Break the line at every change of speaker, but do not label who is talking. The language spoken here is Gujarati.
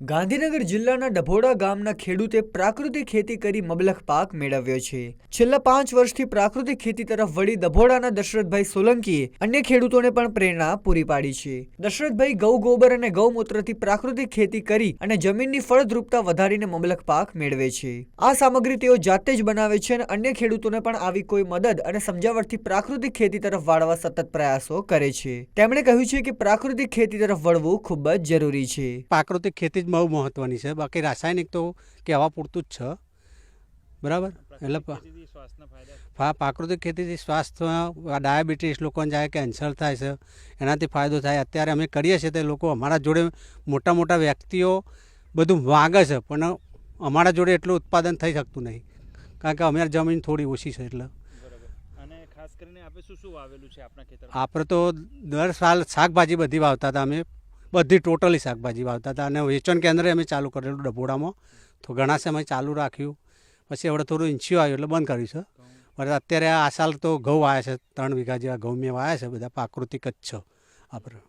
ગાંધીનગર જિલ્લાના ડભોડા ગામના ખેડૂતે પ્રાકૃતિક ખેતી કરી મબલખ પાક મેળવ્યો છે। છેલ્લા 5 વર્ષથી પ્રાકૃતિક ખેતી તરફ વળી ડભોડાના દશરથભાઈ સોલંકીએ અન્ય ખેડૂતોને પણ પ્રેરણા પૂરી પાડી છે। દશરથભાઈ ગૌ ગોબર અને ગૌમૂત્રથી પ્રાકૃતિક ખેતી કરી અને જમીનની ફળદ્રુપતા વધારીને મબલખ પાક મેળવે છે। આ સામગ્રી તેઓ જાતે જ બનાવે છે અને અન્ય ખેડૂતોને પણ આવી કોઈ મદદ અને સમજાવટથી પ્રાકૃતિક ખેતી તરફ વાળવા સતત પ્રયાસો કરે છે। તેમણે કહ્યું છે કે પ્રાકૃતિક ખેતી તરફ વળવું ખૂબ જ જરૂરી છે।
પ્રાકૃતિક ખેતી બહુ મહત્વની છે, બાકી રાસાયણિક તો કહેવા પૂરતું જ છે, બરાબર। એટલે પ્રાકૃતિક ખેતીથી સ્વાસ્થ્યમાં ડાયાબિટીસ લોકોને જાય, કેન્સર થાય છે, એનાથી ફાયદો થાય। અત્યારે અમે કરીએ છીએ તે લોકો અમારા જોડે મોટા મોટા વ્યક્તિઓ બધું માગે છે, પણ અમારા જોડે એટલું ઉત્પાદન થઈ શકતું નહીં, કારણ કે અમારી જમીન થોડી ઓછી છે। એટલે આપણે તો દર સાલ શાકભાજી બધી વાવતા હતા, અમે બધી ટોટલી શાકભાજી વાવતા હતા અને વેચાણ કેન્દ્ર અમે ચાલુ કરેલું ડભોડામાં, તો ઘણા સમય ચાલુ રાખ્યું, પછી હવે થોડું ઇન્સ્યુ આવ્યું એટલે બંધ કર્યું છે। પણ અત્યારે આ સાલ તો ઘઉં વાવ્યા છે, 3 વીઘા જેવા ઘઉં મેં વાવ્યા છે, બધા પ્રાકૃતિક જ છે આપણે।